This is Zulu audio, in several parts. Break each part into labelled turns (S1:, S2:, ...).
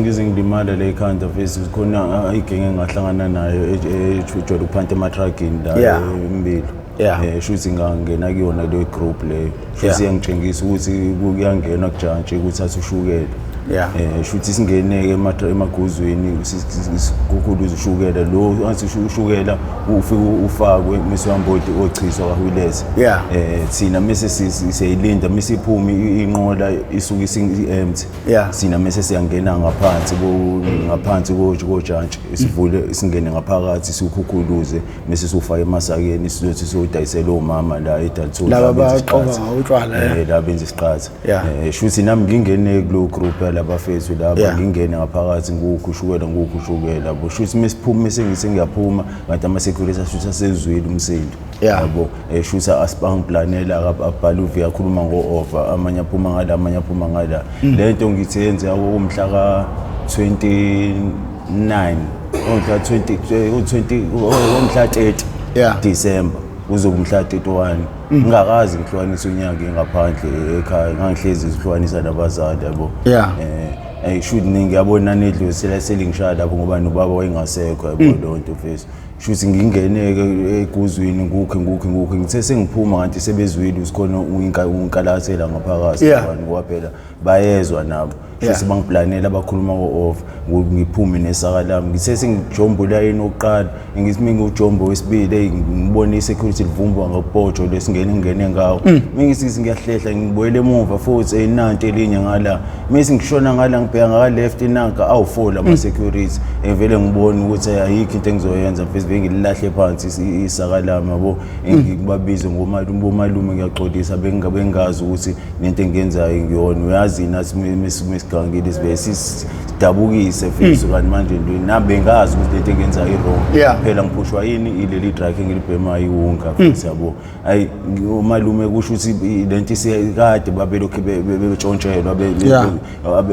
S1: Ngizingilimala le khanda mfethu khona igenge engahlangana nayo ejwayele ukuphanta ematragini la eMbilo. Shuthi ngangena kuyona le group leyo. Futhi iyangitshengisa ukuthi kuyangena kujantshi ukuthi athishukele. Shuthi singene emaguzweni kukhulu ushukela lo athi ushukela ufike ufakwe mesihamboti ochiswa kaHules. Thina mase siyilinda mesiphuma inqola isuka empty. Sina mase siyangena ngaphansi kojantshi sivule singene ngaphakathi sikhukhuluze mase sifaka emasakeni sizothi sodayisela omama la eDalton
S2: laba baqoba utshwala
S1: la benza isiqatha. Shuthi nami ngingene kulo group labafethu laba ngingene ngaphakathi ngukushukela bo shuthi mesiphuma mase ngiyaphuma kanti ama security ashuthi asezwile umsindo yabo shuthi asibangiplanela abhala uvia khuluma ngo-over amanye aphuma ngala amanye aphuma ngala lento ngithi yenze umhla ka 29 umhla 30 December kuzoba umhla 31 ngingakazi ngihlukanisa unyaka ngaphandle ekhaya ngangihlezi ngihlukanisa nabazali yabo should ngiyabona nedlu selingishaya lapho ngoba nobaba wayengasekho yabo lonto mfethu shuthi ngingeneke eguzwini ngukhe ngithe sengiphuma kanti sebezwile usikhona unkalathela ngaphakathi ngoba phela bayezwa nabo shuthi bangiplanela abakhuluma ngo-off ngiphume nesaka lami ngithe sengijombula yini oqala ngithi mingi ujombo wesibili ngibone isecurity livumbwa ngokubhojo lesingene ngawo mingithi ngiyahlehla ngibuyele emuva futhi enanti elinye ngala mase ngishona ngala ngibheka ngaka left inanka awu4 ama security evele ngibona ukuthi ayikho into engizoyenza mfethu bengilahle phansi isaka lami yabo ngikubabize ngomalume ngiyaxolisa bengazi ukuthi nento engiyenzayo ngiyona uyazi nathi mesigangile sibe sidabukise mfethu kanti manje nami bengazi ukuthi lento engiyenzayo wrong phela ngiphushwa yini ileli drug engilibhema iwunga mfethu yabo ayi umalume kusho ukuthi lento isikade babelokhu betshontshela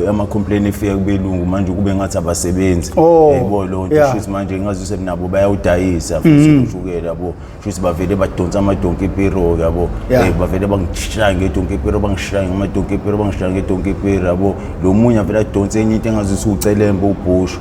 S1: ama complaint efika kubelungu manje kube ngathi abasebenzi yebo lonto shuthi manje ngazise nabo bayawudayisa futhi ushukela yabo shuthi bavele badonsa amadonki epiro yabo bavele bangishaya ngedonki epiro bangishaya ngamadonki epiro bangishaya ngedonki epiro yabo lo munye vele adonsa enye into engazise ucelembe ubhushu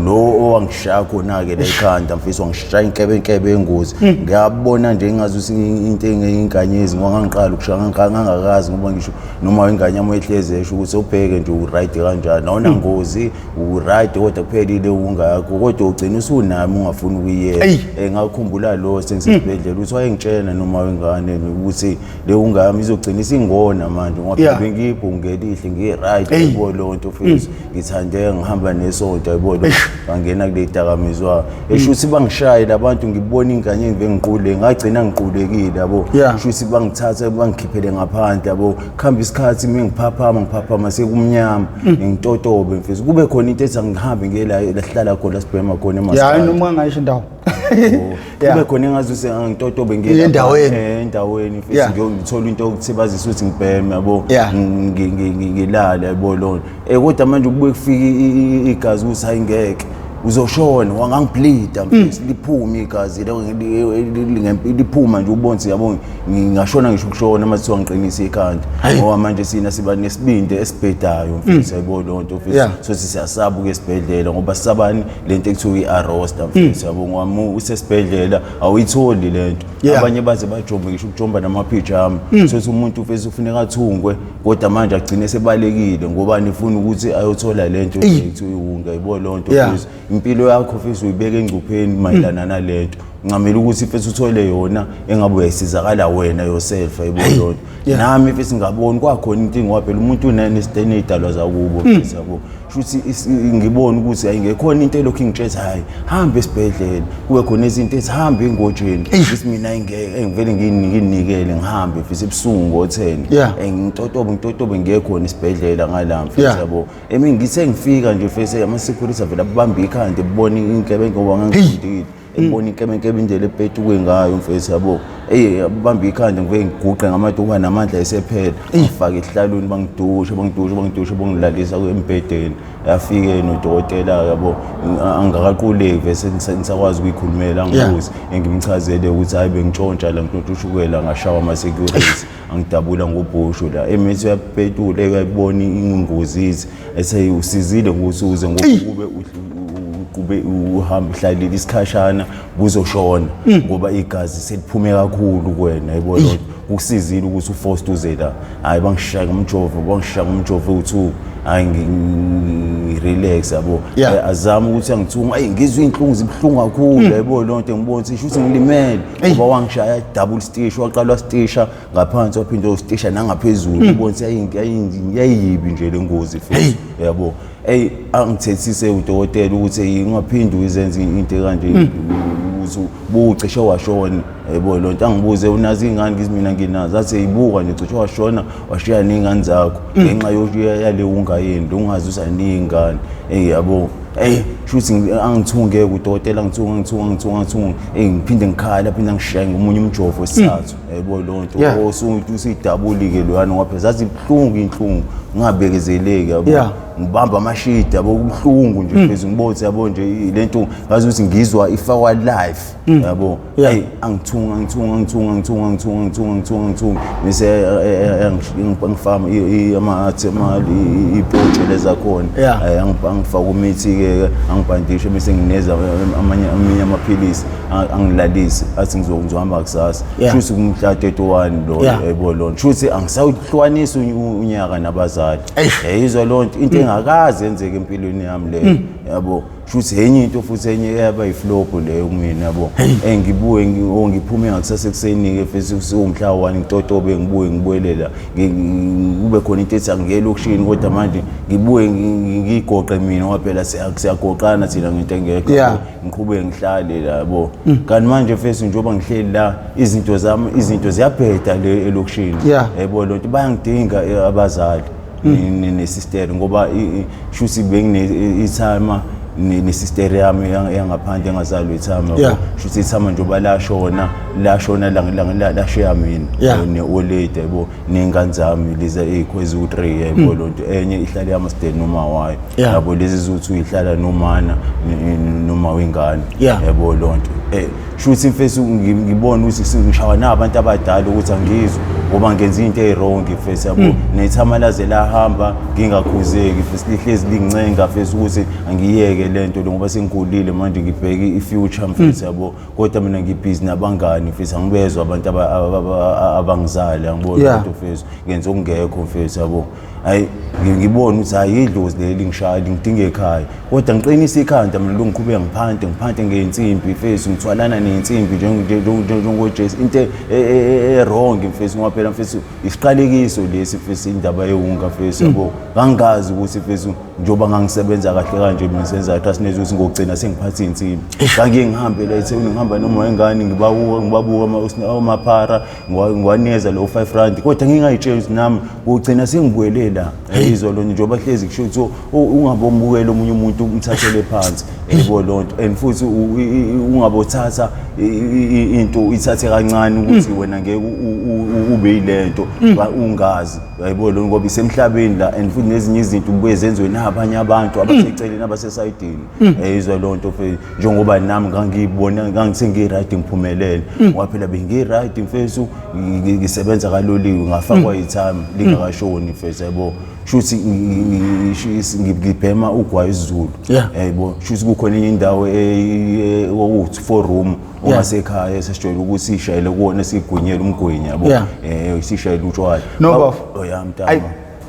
S1: lo owangishaya khona ke la ekhanda mfisi wangishaya inkebe engozi ngiyabona nje engazise into engeinkanyezi ngoba ngangiqala ukushaya ngangakazi ngoba ngisho noma ingane yami ehleze esho ukuthi ubheke nje uright kanjani awuna ngozi uright kodwa kuphelile ungakho kodwa ugcina usunami ungafuni ukuyiyela ngakukhumbula lo sengisibedlela uthi wayengitshena noma wengane ukuthi le ungami izogcina isingona manje ngoba bengibhungelihle ngiright yebo lonto futhi ngithande ngihamba nesonto yebo lo bangena kule dakamizwa eshuthi bangishaye labantu ngibona ingane engivengiqule ngagcina ngiqulekile yabo shuthi bangithatha bangikhiphele ngaphandle yabo khamba isikhathi ngiphaphama sekumnyama ngitotobe mfethu kube khona into ethi ngihambe ngela lahlala khona sibhema khona
S2: emasikhathi noma ngayisho indawo
S1: kube khona engazuse ngitotobe ngela endaweni mfethu ngithola into okuthibazisa ukuthi ngibheme yabo ngilala yabo lona kodwa manje kubuye kufika igazi ukuthi ayingeke uzoshona wangangibleeda mfethu liphuma igazi liphuma nje ubonzi yabo ngingashona ngisho ukushona mase wangiqinisa ikhanda ngoba manje sina siba nesibindi esibhedayo mfethu yabo lonto mfethu so siyasaba ukesibhedlela ngoba sisabani lento ekuthiwa iarrest mfethu yabo ngoba usesibhedlela awuyitholi lento abanye baze bajombe ngisho ukujomba namapijama sothi umuntu mfethu ufuneka athungwe kodwa manje agcine sebalekile ngoba nifuna ukuthi ayothola lento ekuthiwa iwunga yabo lonto mfethu impilo yakho mfethu uyibeka engcupheni mayelana nalento ngamela ukuthi mfethu uthole yona engabe uyasizakala wena yourself ayibona nami mfethu ngabona kwakhona into ngophela umuntu unesidalwa zakubo mfethu yabo futhi ngibona ukuthi ayingekhona into lokhu ngitshela hayi hamba esibhedlela kube khona izinto ezihambe engojeni ukuthi mina ngivele nginikele ngihambe mfethu ebusungu ngo10 ngitotobe ngekhona esibhedlela ngala mfethu yabo ngithe ngifika nje mfethu ama security avela babamba ikhanda bebona inkebe ngoba ngangifundile ebona inkebe indlela ebhetuke ngayo mfethu yabo bamba ikhanda ngiveke ngiguqe ngamadoka namandla esephela ngifaka ehlalweni bangidusha bangilalisa embhedeni yafike nodokotela yabo angakaquleki bese nisakwazi ukuyikhulumela ngibuze ngimchazele ukuthi hayi bengitshontsha la ngitshontsha ushukela ngashawa ama security angidabula ngobhosho la emethi yapetula ekayibona ingozi ese usizile ngosuze kube uhamba hlalile isikhashana buzoshona ngoba igazi seliphume kakhulu kuwena yabo lo ukusizile ukuthi uforced uze la hayi bangishaya umjovo u2 hayi ngirelax yabo azama ukuthi angithunga ngizwe inhlungu zibhlungu kakhulu yabo lonto ngibona ukuthi shuthi ngilimele ngoba wangishaya double stitch waqalwa stitcha ngaphansi waphinde ustitcha nangaphezulu ubona ukuthi yayiyibi nje lengozi futhi yabo angithethise udokotela ukuthi ngingaphindi uzenze into kanje ukuthi bucishe washona yabo lonto angibuze unazi ingane ngizimina nginazo athi yibuka nje cishe washona washiya ningane zakho ngenxa yale ungayeni ungazi usaningi ingane yabo shuthi angithunge udokotela ngithunga ngiphinde ngikhala phinde ngishaye ngomunye umjovo wesithathu yabo lonto usidabuli ke loyana ngoba zazi ibhlungu inhlungu ngabekezeleki yabo ngibamba amashidi yabo kubhlungu nje phezulu ngibothe yabo nje lento ngazi ukuthi ngizwa ifakwa life yabo angithunga bese ngifama ipotshe lezakhona angifaka umithi ke angibhandishe bese ngineza amanye amaphilisi angilalise athi ngizohamba kusasa shuthi kumhla 31 lo yabo lo shuthi angisawuhlukanisa unyaka nabazali izwa lonto into engakazi yenzeke empilweni yami leyo yabo shuthi enye into futhi enye yaba iflop leyo kumina yabo ngibuye ngiphume ngakusasa ekseni ke futhi umhla 1 ngitotobe ngibuyelela kube khona into ethi angiye lokushini kodwa manje ngibuye ngigoqe mina waphela siyagoqana thina ngento engekho ngiqhubeke ngihlale labo kanti manje futhi njengoba ngihleli la izinto ziyabheda le elokushini yabo lonto bayangidinga abazali nesister ngoba shuthi bengine ithama nesister yami yangaphandle engazalwa ithama shuthi ithama njengoba lashona la share mina neolede yabo nengane zami leza ezikhwezi u3 yabo lonto enye ihlala yamasden noma wayo yabo lezi zithu ihlala nomana noma wengane yabo lonto shuthi mfethu ngibona ukuthi ngishawa nabantu abadala ukuthi angizwe ngoba ngenza into ewrong mfethu yabo nethama laze lahamba ngingakhuzeki mfethu lihlezi lincenga mfethu ukuthi angiyeke lento ngoba sengikhulile manje ngibheke ifuture mfethu yabo kodwa mina ngibhizi nabangani mfethu angibezwe abantu abangizali angibona lento mfethu ngenza okungekho mfethu yabo hayi ngibona ukuthi ayidlozi leli ngishaya ngidinga ekhaya kodwa ngiqinisa ikhanda mina lo ngiqhubeka ngiphante ngeinsimbi mfethu ngithwalana neinsimbi njengoJesu into wrong mfethu ngoba phela mfethu isiqalekiso lesi mfethu indaba yeunga mfethu yabo ngangazi ukuthi mfethu njoba ngangisebenza kahle kanje mina senza trust nezi ukuthi ngogcina sengiphatha insimbi ngangiye ngihambe la eThekwini ngihamba noma engane ngibabuka amaphara ngiwaneza lo 5 rand kodwa ngingayitshela ukuthi nami ngogcina sengibuyelela izolo njengoba hlezi kusho ukuthi ungabombukela omunye umuntu umthathele phansi yebo lonto and futhi ungabothatha into ithathe kancane ukuthi wena ngeke ube yilento ungazi yebo lo ngoba isemhlabeni la and futhi nezinye izinto ubuye zenziwe nabanye abantu abaseceleni abasesayidini izwa lonto njengoba nami ngangibona ngangithe ngiright ngiphumelele ngoba phela bengiright mfethu ngisebenza kaloliwe ngafakwa itime lingakashoni mfethu yebo shuthi ngibhema ugwayi isiZulu yebo shuthi kukhona enye indawo ukuthi 4 room ongasekhaya sesijwayele ukuthi sishayele kuona sigwinyela umgwinya yabo sishayele utshwala
S2: no mntana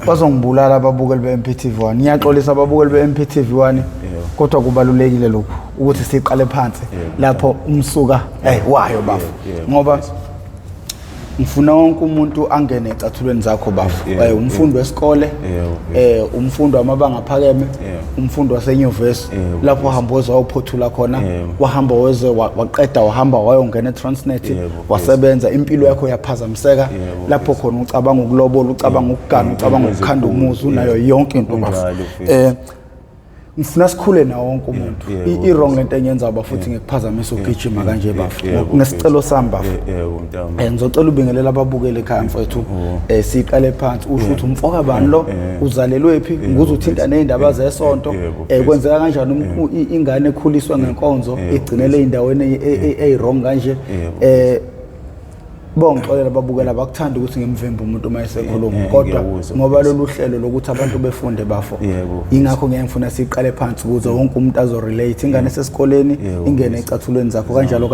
S2: bazongibulala ababukeli beMPTV1 ngiyaxolisa ababukeli beMPTV1 kodwa kubalulekile lokho ukuthi siqale phansi lapho umsuka wayo bafu ngoba ngifuna wonke umuntu angene ecathulweni zakho bafu umfundo wesikole umfundo wamabanga aphakeme umfundo wasenyuvesi lapho hamba wezawuphothula khona wahamba weze waqeda wahamba wayongena eTransnet wasebenza impilo yakho yaphazamiseka lapho khona ucabanga ukulobola ucabanga ukugana ucabanga ukukhanda umuzi unayo yonke into bafu ngifuna sikhule na wonke umuntu i-wrong lento enyenza abafuthi ngikuphazamisa ugijima kanje bafu nesicelo sami bafu ngizocela ubingelela ababukele ekhaya mfowethu siqale phansi usho ukuthi umfoka bani lo uzalelwephi nguze uthinta nezindaba zesonto kwenzeka kanjani ingane ekhuliswa ngenkonzo igcinele indaweni ey-wrong kanje bongixolela babukela bakuthanda ukuthi ngimvimbe umuntu uma esekhuluma kodwa ngoba lolu hlelo lokuthi abantu befunde bafo ingakho ngeke ngifuna siqale phansi ukuze wonke umuntu azorelate ingane sesikoleni ingene ecathulweni zakho kanjalo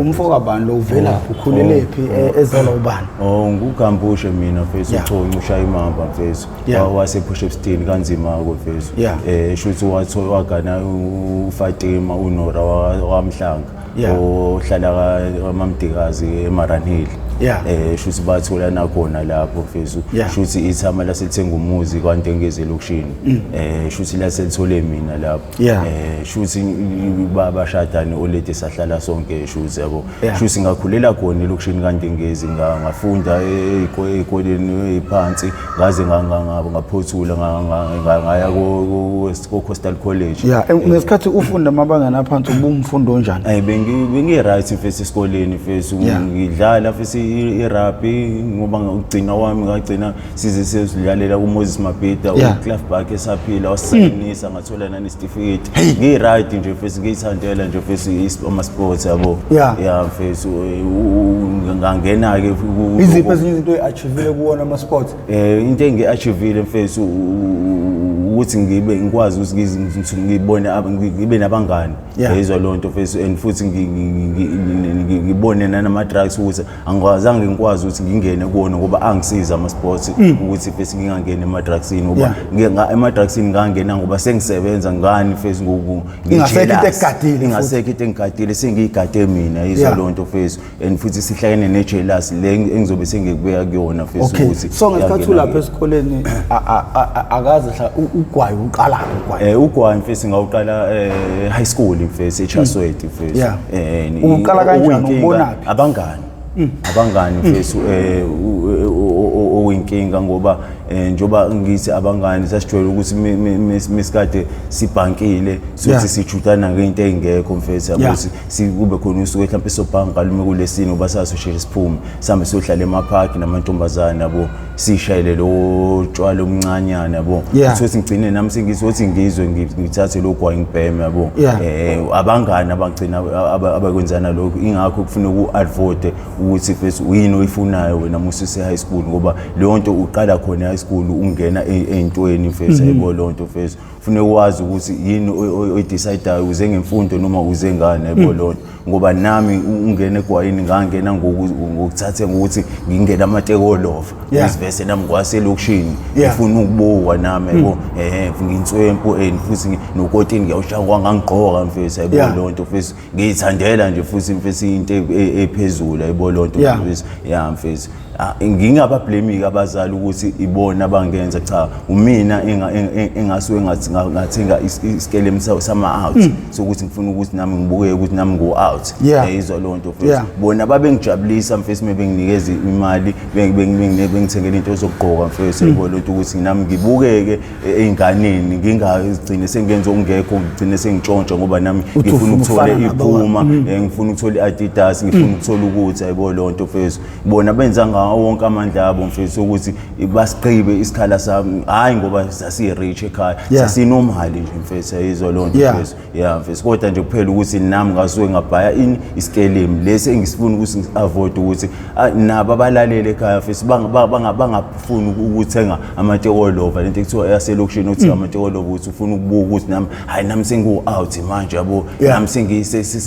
S2: umfoka bani lo uvela ukhulelephi ezalwa ubani
S1: ngugambushe mina mfethu uThonyi ushaya imamba mfethu wase Potchefstroom kanzima ko mfethu shuthi wagana uFatima uNora wamhlanga ohlala kaMamdikazi eMaranhill shuthi bathola nakhona lapho mfethu shuthi ithama lasethenga umuzi kwaNtengeze lokushini shuthi laselithole mina lapho shuthi babashadani olede sahlala sonke shuthi yabo shuthi ngakhulela khona lokushini kaNtengeze ngafunda ezikoleni eziphansi ngaze ngaphothula ngaya ko Coastal College
S2: ngesikhathi ufunda amabanga aphansi ubumfundo onjani
S1: bengi right mfethu esikoleni mfethu ngidlala mfethu irugby ngoba ngigcina wami ngagcina size sezidlalela uMoses Mabhida uCliff Bark esaphila wasayinisa ngathola nani certificate ngi right nje mfethu ngiyithandela nje mfethu ama sports yabo mfethu ngangena ke
S2: iziphi ezinye izinto eachievele kuwona ama sports
S1: into engiachievele mfethu ukuthi ngikwazi ukuthi ngibone ngibe nabangani yezwa lonto mfethu and futhi ngibone nama drugs ukuthi angazange ngikwazi ukuthi ngingene kuona ngoba angisiza ama sports ukuthi mfethu ngingangene ema drugsini ngoba ema drugsini ngangena ngoba sengisebenza ngani mfethu
S2: ingasekho
S1: into engigadile sengiyigade mina yezwa lonto mfethu and futhi sihlakene nejealous le engizobe sengikubeka kuyona mfethu
S2: ukuthi so ngesikhathi lapha esikoleni akaze ugwayi uqala
S1: ugwayi mfethu ngawuqala high school mfethu eChasweti mfethu
S2: uqala kanjani ubonaphi
S1: abangani mfethu owinkinga ngoba njoba ngithi abangani sasijwayele ukuthi mesikade sibhankile sokuthi sijutana ngento engekho mfethu yabuthi sikube khona usuku mhlawumbe sobhanka lume kulesini ngoba sasoshela siphume sihambe sohlala emapark namantombazana yabo sishayele lo tshwala omncanyana yabo sokuthi ngigcine nami sengizothi ngizwe ngithathe lokho ngibheme yabo abangani abagcina abakwenzana lokho ingakho kufuna uku-advocate ukuthi mfethu uyini oyifunayo wena musise high school ngoba leyo nto uqala khona high school ungena eintweni mfethu yebo lonto mfethu ufune ukwazi ukuthi yini oyidecide uze ngemfundo noma uze ngane yebo lonto ngoba nami ungene kwayini ngangena ngokuthathe ukuthi ngingena amatekolova isivese nami kwaselokushini ngifuna ukubuka nami yebo nginswempu futhi no14 ngiyawushaya kwangangigqoka mfethu yebo lonto mfethu ngiyithandela nje futhi mfethu into ephezulu yebo lonto mfethu mfethu ngingaba blame abazali ukuthi ibona abangenza cha umina engasuke ngathenga isikele sama out sokuthi ngifuna ukuthi nami ngibuke ukuthi nami go out izwa lonto mfethu bona babengijabulisa mfethu mebenginikeza imali bengithengela into zokugqoka mfethu yebo lonto ukuthi nami ngibukeke einganeni ngingazigcine sengenza ongekho ngigcine sengitshontsha ngoba nami ngifuna ukuthola iphuma ngifuna ukuthola iAdidas ngifuna ukuthola ukuthi yebo lonto mfethu bona benza wonke amandla abo mfethu ukuthi basiqibe isikhala sami hayi ngoba sasi-rich ekhaya sasinomali nje mfethu yizwa lonto mfethu mfethu kodwa nje kuphela ukuthi nami ngasuke ngabhaya iskelemi lesi engisifuna ukuthi ngi-avoid ukuthi nabo abalalele ekhaya mfethu bangafuni ukuthenga amatekolova lento ekuthiwa yaselokishini uthi amatekolova ukuthi ufuna ukubuka ukuthi nami hayi nami sengu-out manje yabo nami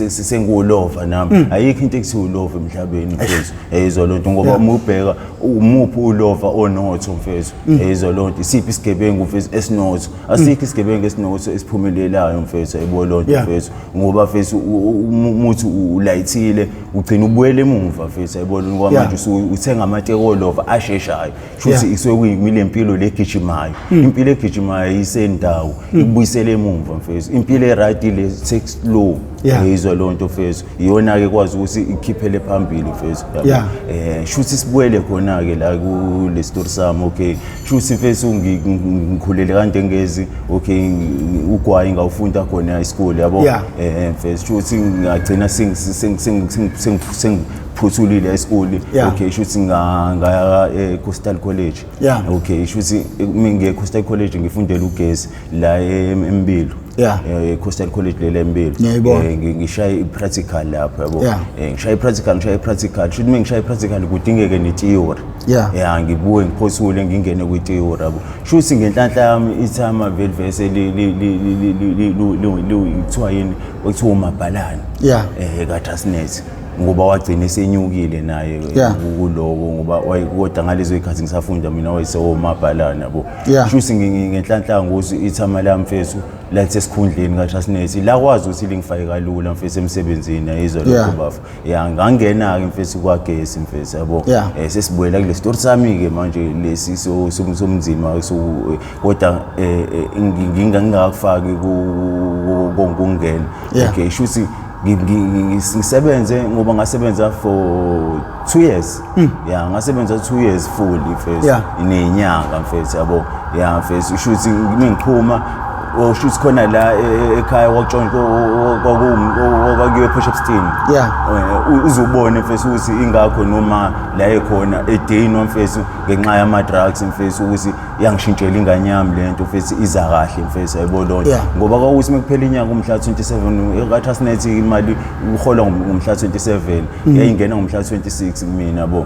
S1: sengiwulova nami ayikho into ekuthiwa ulova emhlabeni mfethu yizwa lonto ngoba umubheka umuphi ulova onotho mfethu yizwa lonto isiphi isigebengu mfethu esinotho asikho isigebengu esinotho esiphumelelayo mfethu yebo lonto mfethu ngoba mfethu umuthi ulayithile ugcina ubuyele emuva mfethu yebo ngoba manje uthenga amatekolova asheshayo futhi isuke kuyimile impilo legijimayo impilo egijimayo isendawo ibuyisele emuva mfethu impilo eright le take slow yizwa lonto mfethu iyona ke kwazi ukuthi ikhiphele phambili mfethu shuthi sibuyele khona ke la ku le story sami okay shuthi mfethu ngikhulele kaNtengezi okay ugwayi ngawufunda khona high school yabo mfethu shuthi ngagcina phuthulile esikoleni okay shuthi ngaya eCoastal College okay shuthi mingiye eCoastal College ngifundela ugesi la eMbilo Coastal College lelembili ngishaya i-practical lapho yabo ngishaya i-practical should mengishaye i-practical kudingeke ne-theory ngibuye ngiphosule ngingene kwi-theory yabo shuthi ngenhlanhla yami ithama vele vese kuthiwa yini okuthiwa umabhalane kaTasnet ngoba wagcina esenyukile naye kuloko ngoba kodwa ngalezo ikhathi ngisafunda mina wayesewomabhalane yabo shuthi ngenhlanhla ngokuthi ithama lami mfethu lathi esikhundleni kaTasnet la kwazi ukuthi lingifake kalula mfethu emsebenzini ayizwa lokho bafu ngangena ke mfethu kwagesi mfethu yabo sesibuyela kule story sami ke manje lesi somzima kodwa ngingakufaki kungena okay shuthi ngisebenze ngoba ngasebenza for 2 years ngasebenza 2 years fully mfethu inenyanga mfethu yabo mfethu shuthi ngiphuma shuthi khona la ekhaya wakutshontsha kwakuyiwe push up steam uzubone mfethu ukuthi ingakho noma la ekhona edeni mfethu ngenxa yama drugs mfethu ukuthi yangishintshela ingane yami lento mfethu iza kahle mfethu ayibona ngoba kwakuthi mekuphela inyanga umhla 27 kaTasnet imali uhola ngomhla 27 yayingena ngomhla 26 kumina yabo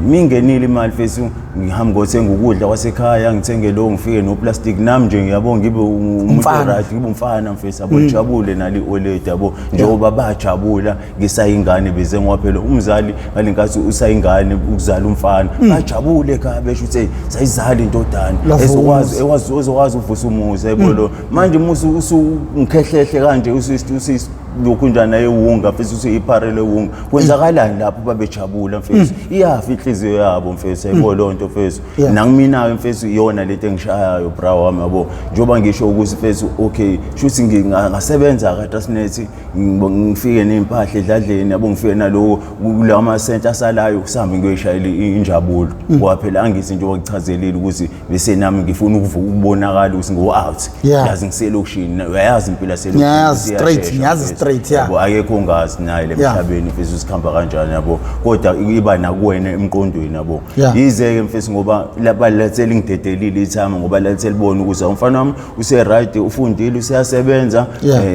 S1: mingenile imali mfethu ngihamba ngothenga ukudla kwasekhaya ngithenge lo ngifike no plastic nami nje ngiyabonga ngibe umuntu right ngibe umfana mfethu yabo jabule nali oled yabo njengoba bajabula ngisayingane beze ngoba phela umzali ngalenkathi usayingane ukuzala umfana bajabule ekhaya besho ukuthi sayizala intodana ezokwazi uvusa umuzi ayibolo manje musu usungikhehlele kanje usi lokhu njana ewunga mfethu usiyipharele ewunga kwenzakalani lapho babejabula mfethu iyafi inhliziyo yabo mfethu ayibona lonto mfethu nangimina mfethu iyona lento engishayayo bra wami yabo njoba ngisho ukuthi mfethu okay shuthi ngingasebenza kaTasnet ngifike nempahla edladleni yabo ngifike nalo kulama center asalayo kusambe ngiyoshayela injabulo ngoba phela angithi nje wakuchazelile ukuthi bese nami ngifuna ukubonakala ukuthi ngo out yazi ngiselokushini uyayazi impilo yaselokushini
S2: ngiyazi straight
S1: yabo akekho ongazi naye lemhlabeni mfethu sikhamba kanjani yabo kodwa iba nakuwena emqondweni yabo yize ke mfethu ngoba labalethela ngidedelile ithama ngoba lathela libona ukuthi umfana wami use right ufundile useyasebenza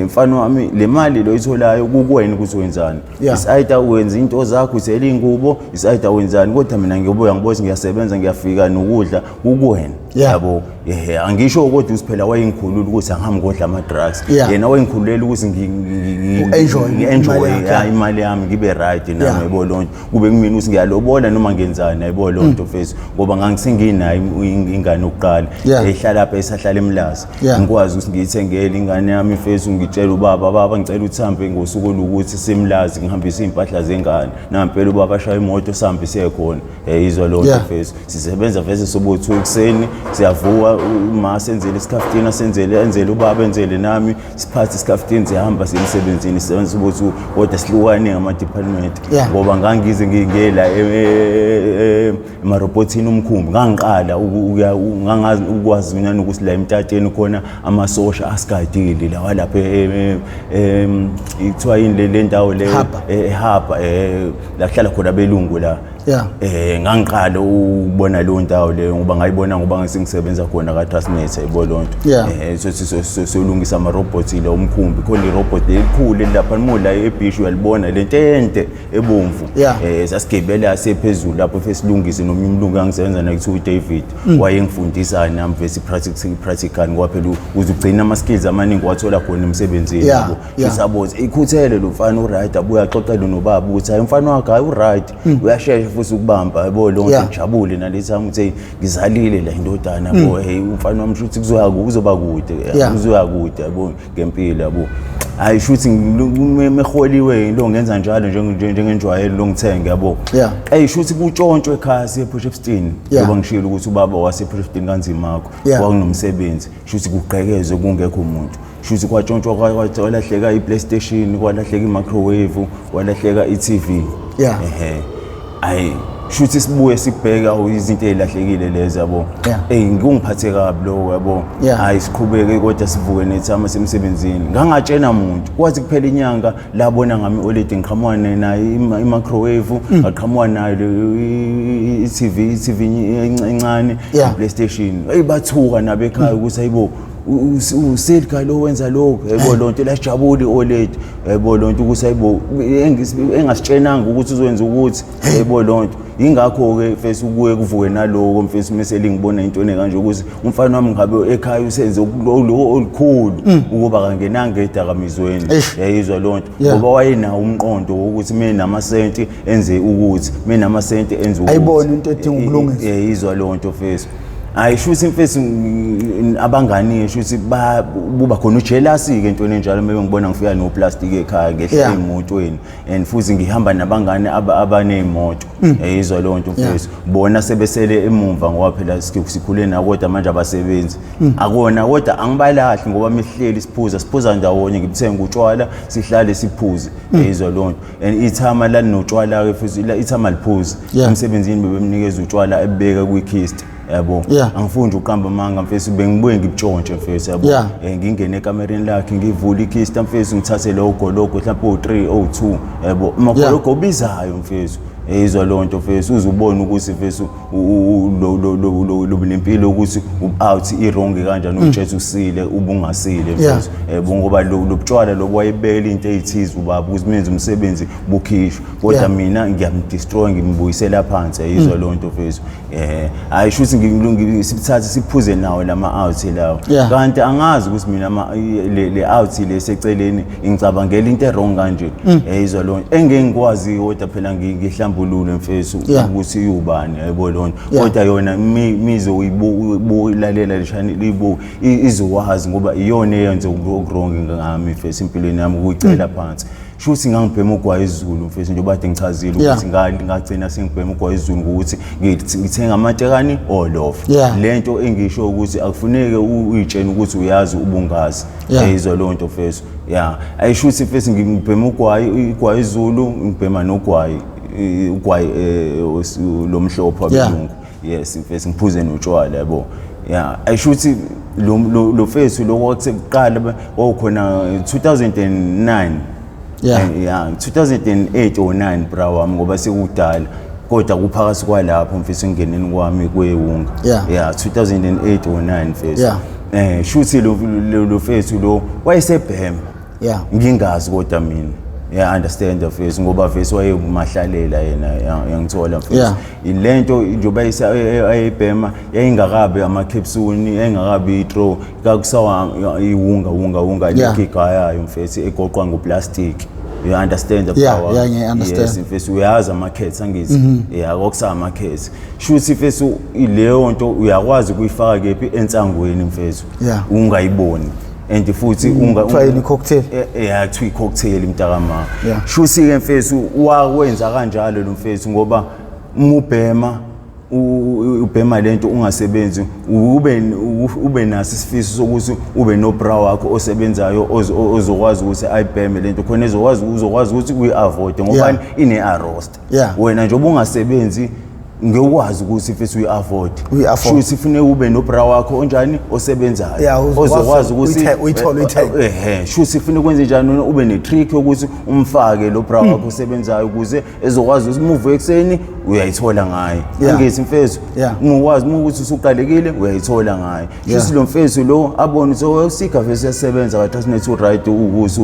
S1: mfana wami le mali lo itholayo kukuwena ukuthi wenzani isaida wenza into zakho uthela ingubo isaida wenzani kodwa mina ngiyobuya ngibothi ngiyasebenza ngiyafika nokudla kukuwena yabo angisho kodwa usiphela wayengikhulula ukuthi angihambi ngodla ama drugs yena wayengikhululela ukuthi ngi-enjoy imali yami ngibe right nami yabona lonto kube kumina ukuthi ngiyalobola noma ngenzani yabona lonto mfethu ngoba ngangisenginayo ingane yokuqala ehlala lapha esahlala eMlazi ngikwazi ukuthi ngiyithengele ingane yami mfethu ngitshela baba ngicela uthambe ngosuku lokuthi seMlazi ngihambisa impahla zengane nampela ubaba ashaya imoto sihambise khona izwa lonto mfethu sisebenza vese sobothu ekseni siyavuka uma senzele isikhaftini enzele ubaba enzele nami siphathe isikhaftini sihamba semsebenzini sisebenza ukuthi kodwa sihlukane ngama department ngoba ngangize ngingela emarobotini umkhumbi ngangiqala ngangazi ukwazi mina ukuthi la emtateni khona amasosha asigadile la lapha ikuthiwa yini le ndawo le ehaba la kuhlala khona belungu la ngangiqala ukubona lo ndawo le ngoba ngayibona ngoba ngisengisebenza khona kaTasnet ayibona lonto solungisa ama robots la umkhumbi khona irobot elikhulu lapha mola eBishu uyalibona lento ente ebomvu sasigibela sephezulu lapho fesilungise noma umlungu angisebenza naye kuthiwa uDavid wayengifundisa nami vese practical ngoba phela uzugcina ama skills amaningi wathola khona emsebenzini yabo isaboza ikhuthele lo mfana uright abuya axoxela nobaba ukuthi hayi umfana wakhe hayi uright uyashesha futhi ukubamba yabo lonke ngijabule nalethami uthi ngizalile la indodana yabo umfana wami shuthi kuzoba kude yabo ngempilo yabo hayi shuthi meholiwe lo ngenza njalo njengenjwayelo lo ngithenge yabo shuthi kutshontshwe ekhaya sePushepstein ngoba ngishilo ukuthi ubaba wasePushepstein kanzima makho kwakunomsebenzi shuthi kugqekezwe kungekho umuntu shuthi kwatshontshwa kwalahleka iPlayStation kwalahleka imicrowave kwalahleka iTV hayi shuthi sibuye sibheka izinto ezilahlekile lezi yabo ngingiphathe kabi lo yabo hayi siqhubeke kodwa sivuke nethama semsebenzini ngangatshena umuntu kwathi kuphela inyanga labona ngami already ngiqhamuka naye imicrowave ngaqhamuka nayo iTV encane iPlayStation bathuka nabekhaya ukuthi ayibo uSelika lo wenza lokho yebo lonto lasijabule olethu yebo lonto ukuthi hayibo engasitshenanga ukuthi uzokwenza ukuthi yebo lonto ingakho ke mfethu kuye kuvuke naloko mfethu meseli ngibona into kanje ukuthi umfana wami ngabe ekhaya usenze olukhulu ukuba kangenanga edakamizweni yayizwa lonto ngoba wayenawo umqondo wokuthi mina namasenti enze ukuthi mina namasenti enze ukuthi
S2: ayibona into edinga ukulungiswa
S1: yayizwa lonto mfethu ayishuthi mfethu abangani shuthi buba khona ujealousy ke into enjalo mebe ngibona ngifika no plastic ekhaya ngehla emotweni and futhi ngihamba nabangani abanezimoto yayizwa lonto mfethu bona sebesele emumva ngoba phela sikhule na kodwa manje abasebenzi akona kodwa angibalahli ngoba mihleli siphuza ndawonye ngibuthenga utshwala sihlale siphuze yayizwa lonto and ithama la notshwala ke futhi ithama liphuzi emsebenzini bebemnikeza utshwala ebeka kwikhist yabo angifuni uqamba manga mfethu bengibuye ngibutshontshe mfethu yabo ngingene ekamereni lakhe ngivula ikhista mfethu ngithathe logo mhlawumbe o3 o2 yabo makologo bizayo mfethu yizwa lonto mfethu uzubona ukuthi mfethu lo nempilo ukuthi out irong kanjani ujet usile ubungasile mfethu ngoba lo butshwala lo wayebela into ezithize ubaba ukuzimenza umsebenzi bukhishwa kodwa mina ngiyamdestroy ngimbuyisela phansi yizwa lonto mfethu ayishuthi ngilungisithathe siphuze nawo lama out lawo kanti angazi ukuthi mina le out leseceleni ngicabangela into erong kanje yizwa lonto engengikwazi kodwa phela ngihlambulule mfethu ukuthi uyubani yabo lonto kodwa yona mizo uyibuyilalela leshani libo izowazi ngoba iyona eyenze ukurong ngami mfethu impilweni yami ukuyicela phansi shuthi ngangibhema ugwayizulu mfethu njengoba kade ngichazile ukuthi ngagcina sengibhema ugwayizulu ukuthi ngithenga amatekani olof lento engisho ukuthi akufuneke uyitshene ukuthi uyazi ubungazi yizwa lonto mfethu ayishuthi mfethu ngibhema ugwayizulu ngibhema nogwayi lomhlophe wabelungu yes mfethu ngiphuze notshwala yabo ayishuthi lo mfethu lo kwakuseqala wakhona 2009 2008 or 9 bra wami ngoba sekudala kodwa kuphakathi kwalapho mfethu ngeneni kwami kwewunga 2008 or 9 mfethu shuthi lo mfethu lo wayesebhema ngingazi kodwa mina understand mfethu ngoba mfethu wayemahlalela yena yangithola mfethu ilento njoba ayibhema yayingakabe ama capsule yayingakabe itro kakusawa iwunga lekhigayayo mfethu egoqwa ngoplastic you understand the power yes mfethu uyazi amakhethi angithi akokusa amakhethi shuthi mfethu ileyo nto uyakwazi ukuyifaka kephi ensangweni mfethu ungayiboni and futhi
S2: try cocktail
S1: try cocktail imtakama shuthi ke mfethu wakwenza kanjalo lo mfethu ngoba ubhema lento ungasebenzi ube naso isifiso sokuthi ube no bra wakho osebenzayo ozokwazi ukuthi ayibheme lento khona uzokwazi ukuthi uyi-avoid ngoba ine arrest wena nje ungasebenzi ngekwazi ukuthi mfethu uyi-avoid shuthi kufanele ube no bra wakho onjani osebenzayo ozokwazi ukuthi shuthi kufanele kwenze njani ube ne trick ukuthi umfake lo bra wakho osebenzayo ukuze ezokwazi ukuthi move ekseni uyayithola ngaye angithi mfethu ukwazi ukuthi usuqalekile uyayithola ngaye shuthi lo mfethu lo abone usika mfethu yasebenza kathi nethu right ukuthi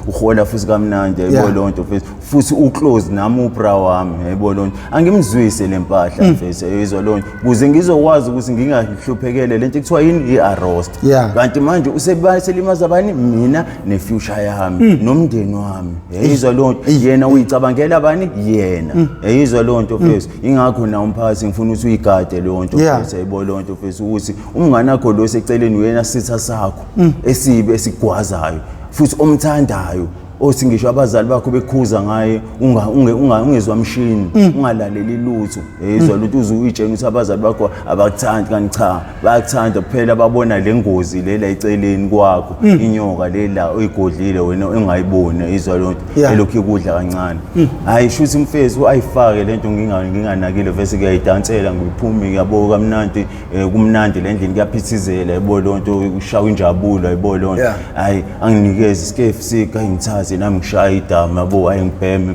S1: uhola futhi kamnandi yebo lonto mfethu futhi uclose nami ubra wami yebo lonto angimzwise lempahla mfethu yizwa lonto ukuze ngizokwazi ukuthi ngingahluphekele lento ekuthiwa yini i-arrest kanti manje usebalimaza abani mina ne-future yami nomndeni wami yizwa lonto yena uyicabangela abani yena yizwa lonto mfethu ingakho na umphakathi ngifuna ukuthi uyigade lonto mfethu yebo lonto mfethu ukuthi umngane wakho lo seceleni uyena sitha sakho esibe esigwazayo futhi omthandayo othi ngisho abazali bakho bekhuza ngaye ungezwa mshini ungalaleli lutho yizwa lutho uzuyitshena ukuthi abazali bakho abakuthandi kanti cha bayakuthanda kuphela babona lengozi lela eceleni kwakho inyoka lela oyigodlile wena ungayibona yizwa lonto elokhu ikudla kancane hayi shuthi mfethu ayifake lento nginganakile vese kuyayidansela ngiphumi yabo kamnandi kumnandi lendlini kuyaphithizela yabo lonto ushawa injabulo yabo lonto hayi anginikeze iskefu sika ngithatha nami ngishaya idama yabo ayingibheme